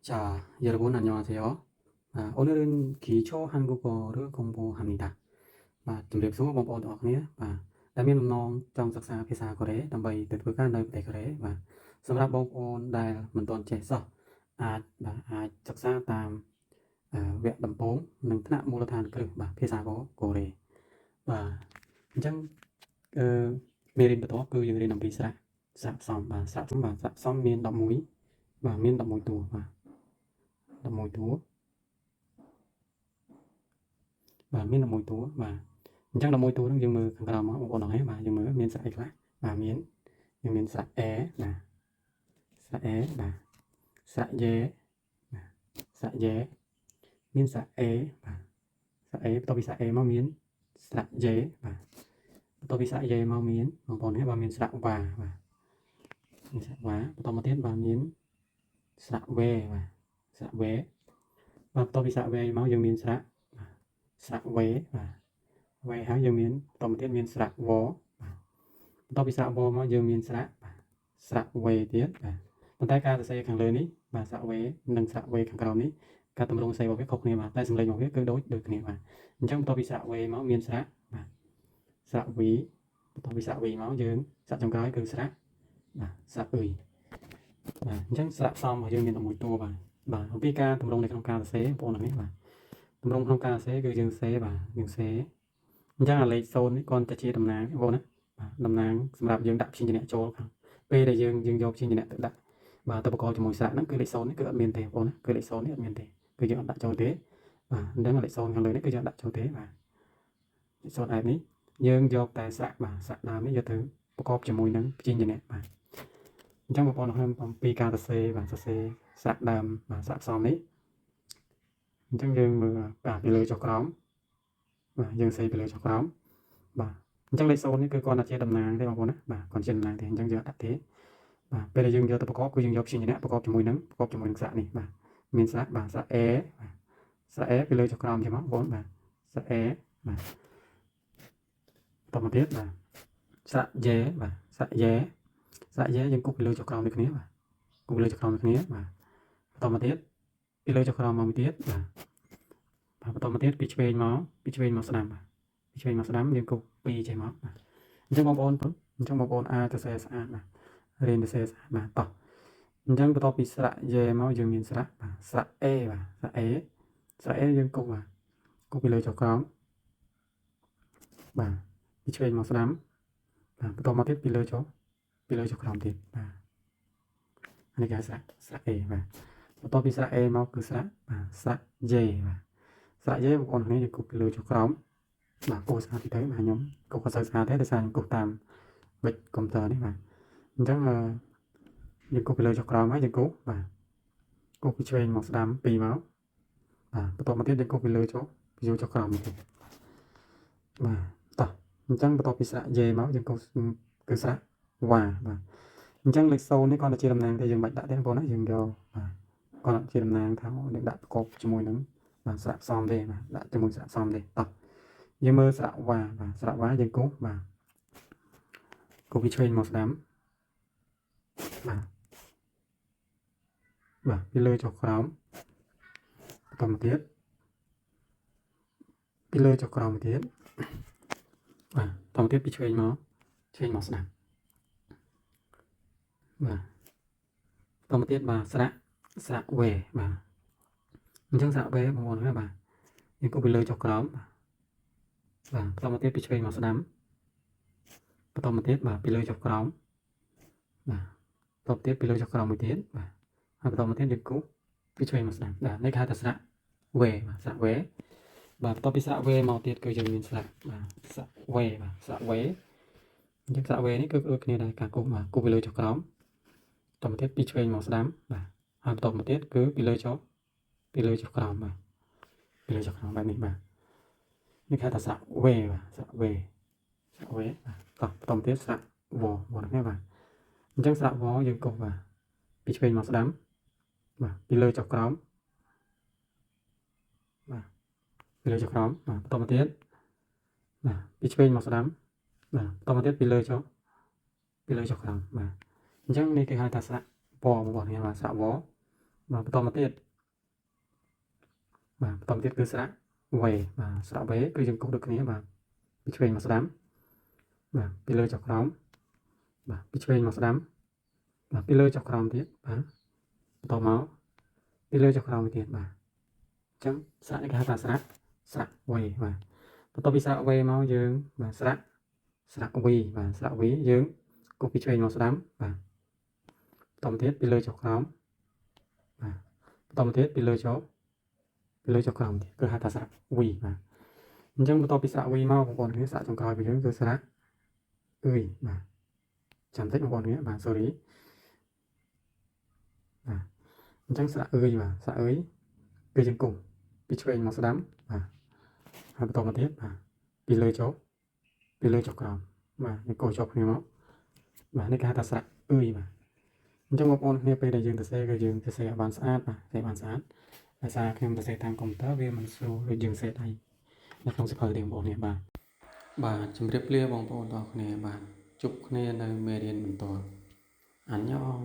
자, 여러분 안녕하세요. 오늘은 기초 한국어를 공부합니다. 준비해서បងប្អូនទាំងអស់គ្នាដែលមានបំណងចង់សិក្សាភាសាកូរ៉េដើម្បីទៅធ្វើការនៅប្រទេសកូរ៉េសម្រាប់បងប្អូនដែលមិនទាន់ចេះសោះអាចសិក្សាតាមវគ្គដំបូងនិងថ្នាក់មូលដ្ឋានគ្រឹះភាសាកូរ៉េបាទអញ្ចឹងមេរៀនបន្ទាប់គឺយើងរៀនអំពីស្រៈផ្សំស្រៈផ្សំមាន11មាន11តួ11តួមាន11តួអញ្ចឹង11តួហ្នឹងយើងមើលខាងក្រោមមកបងប្អូនអរគ្នាយើងមើលមានស្រៈអីខ្លះមានស្រៈអេស្រៈអេស្រៈយេស្រៈយេមានស្រៈអេស្រៈអេបន្ទាប់ពីស្រៈអេមកមានស្រៈយេបន្ទាប់ពីស្រៈយេមកមានបងប្អូននេះមានស្រៈវ៉ាមានស្រៈវ៉ាបន្តមកទៀតមានស្រៈវេស្រៈវេបន្ទាប់ពីស្រៈវេមកយើងមានស្រៈវេវេហើយយើងមានបន្តមកទៀតមានស្រៈវបន្ទាប់ពីស្រៈវមកយើងមានស្រៈវេទៀតប៉ុន្តែការសរសេរខាងលើនេះស្រៈវេនិងស្រៈវេខាងក្រោមនេះការតម្រង់សរសេររបស់វាខុសគ្នាតែសំឡេងរបស់វាគឺដូចគ្នាអញ្ចឹងបន្ទាប់ពីស្រៈវេមកមានស្រៈវីបន្ទាប់ពីស្រៈវីមកយើងស្រៈចុងក្រោយគឺស្រៈអ៊ុយអញ្ចឹងស្រៈផ្សំរបស់យើងមាន11តួអំពីការតម្រង់នៅក្នុងការសរសេរបងប្អូននេះតម្រង់ក្នុងការសរសេរគឺយើងសេអញ្ចឹងអាលេខ0នេះគ្រាន់តែជាតំណាងបងប្អូនណាតំណាងសម្រាប់យើងដាក់ព្យញ្ជនៈចូលខាងពេលដែលយើងយកព្យញ្ជនៈទៅដាក់ទៅប្រកបជាមួយស្រៈហ្នឹងគឺលេខ0នេះគឺអត់មានទេបងប្អូនណាគឺលេខ0នេះអត់មានទេគឺយើងអត់ដាក់ចូលទេអញ្ចឹងលេខ0ខាងលើនេះគឺយើងដាក់ចូលទេលេខ0ឯនេះយើងយកតែស្រៈស្រៈដើមនេះយកទៅប្រកបជាមួយនឹងព្យញ្ជនៈអញ្ចឹងបងប្អូនអំពីការសរសេរស្រៈដើមស្រៈផ្សំនេះអញ្ចឹងយើងមើលពីលើចុះក្រោមយើងសេពីលើចុះក្រោមអញ្ចឹងលេខ0នេះគឺគ្រាន់តែជាតំណាងទេបងប្អូនណាគ្រាន់ជាតំណាងទេអញ្ចឹងយើងអត់ដាក់ទេពេលដែលយើងយកទៅប្រកបគឺយើងយកព្យញ្ជនៈប្រកបជាមួយនឹងស្រៈនេះមានស្រៈស្រៈអេពីលើចុះក្រោមចឹងមកបងប្អូនស្រៈអេបន្តមកទៀតស្រៈយេស្រៈយេយើងគប់ពីលើចុះក្រោមដូចគ្នាគប់ពីលើចុះក្រោមដូចគ្នាបន្តមកទៀតពីលើចុះក្រោមមកមួយទៀតបន្តមកទៀតពីឆ្វេងមកស្ដាំពីឆ្វេងមកស្ដាំយើងគប់2ចេះមកអញ្ចឹងបងប្អូនអាចសរសេរស្អាតរៀនសរសេរស្អាតតោះអញ្ចឹងបន្ទាប់ពីស្រៈយេមកយើងមានស្រៈអេស្រៈអេយើងគប់ពីលើចុះក្រោមពីឆ្វេងមកស្ដាំបន្តមកទៀតពីលើចុះក្រោមទៀតអានេះគេហៅស្រៈអេបន្ទាប់ពីស្រៈអេមកគឺស្រៈយេស្រៈយេបងប្អូនគ្នាយើងគប់ពីលើចុះក្រោមគូស្អាតទៅខ្ញុំគូក៏ស្អាតទេដោយសារខ្ញុំគូតារប៊ិចកុំព្យូទ័រនេះអញ្ចឹងយើងគូពីលើចុះក្រោមហើយយើងគូគូពីឆ្វេងមកស្ដាំ2មកបន្ទាប់មកទៀតយើងគូពីលើចុះក្រោមទៀតតោះអញ្ចឹងបន្ទាប់ពីស្រៈយេមកយើងគូគឺស្រៈវ៉ាអញ្ចឹងលេខ0នេះគ្រាន់តែជាតំណាងទេយើងមិនបាច់ដាក់ទេបងប្អូនណាយើងយកគ្រាន់តែជាតំណាងថាយើងដាក់ប្រកបជាមួយនឹងស្រៈផ្សំទេដាក់ជាមួយស្រៈផ្សំទេតោះយើងមើលស្រៈវ៉ាស្រៈវ៉ាយើងគូពីឆ្វេងមកស្ដាំពីលើចុះក្រោមបន្តមកទៀតពីលើចុះក្រោមទៀតបន្តមកទៀតពីឆ្វេងមកស្ដាំបន្តមកទៀតស្រៈវេអញ្ចឹងស្រៈវេបងប្អូនណាយើងគូពីលើចុះក្រោមបន្តមកទៀតពីឆ្វេងមកស្ដាំបន្តមកទៀតពីលើចុះក្រោមបន្តទៀតពីលើចុះក្រោមមួយទៀតហើយបន្តមកទៀតយើងគូពីឆ្វេងមកស្ដាំនេះគេហៅថាស្រៈវេស្រៈវេបន្ទាប់ពីស្រៈវេមកទៀតគឺយើងមានស្រៈវេស្រៈវេអញ្ចឹងស្រៈវេនេះគឺដូចគ្នាដែរការគូពីលើចុះក្រោមបន្តមកទៀតពីឆ្វេងមកស្ដាំហើយបន្តមកទៀតគឺពីលើចុះក្រោមពីលើចុះក្រោមបែបនេះនេះគេហៅថាស្រៈវេស្រៈវេតោះបន្តទៀតស្រៈវនេះអញ្ចឹងស្រៈវយើងគប់ពីឆ្វេងមកស្ដាំពីលើចុះក្រោមពីលើចុះក្រោមបន្តមកទៀតពីឆ្វេងមកស្ដាំបន្តមកទៀតពីលើចុះក្រោមអញ្ចឹងនេះគេហៅថាស្រៈវបងប្អូនស្រៈវ បាទបន្តមកទៀតបាទបន្តមកទៀតគឺស្រៈវេបាទស្រៈវេគឺយើងគូសដូចគ្នាបាទពីឆ្វេងមកស្ដាំបាទពីលើចុះក្រោមបាទពីឆ្វេងមកស្ដាំបាទពីលើចុះក្រោមទៀតបាទបន្តមកពីលើចុះក្រោមទៀតបាទអញ្ចឹងស្រៈនេះគេហៅថាស្រៈវេបាទបន្ទាប់ពីស្រៈវេមកយើងបាទស្រៈវីបាទស្រៈវីយើងគូសពីឆ្វេងមកស្ដាំបាទបន្តទៀតពីលើចុះក្រោមបាទបន្តទៀតពីលើចុះក្រោមទៀតគឺហៅថាស្រៈវីបាទអញ្ចឹងបន្ទាប់ពីស្រៈវីមកបងប្អូនគ្នាស្រៈចុងក្រោយរបស់យើងគឺស្រៈអ៊ឺយបាទចាំតិចបងប្អូនគ្នាបាទ sorry បាទអញ្ចឹងស្រៈអ៊ឺយបាទស្រៈអ៊ឺយគឺយើងគូសពីឆ្វេងមកស្ដាំបាទហើយបន្តមកទៀតបាទពីលើចុះក្រោមបាទយើងគូសជាប់គ្នាមកបាទនេះគេហៅថាស្រៈអ៊ឺយបាទអញ្ចឹងបងប្អូនគ្នាពេលដែលយើងសរសេរគឺយើងសរសេរឲ្យបានស្អាតបាទសរសេរបានស្អាតដោយសារខ្ញុំសរសេរតាមកុំព្យូទ័រវាមិនស្រួលដូចយើងសរសេរដៃនៅក្នុងសៀវភៅទេបងប្អូនគ្នាបាទជម្រាបលាបងប្អូនទាំងអស់គ្នាបាទជួបគ្នានៅមេរៀនបន្តអញ្ញង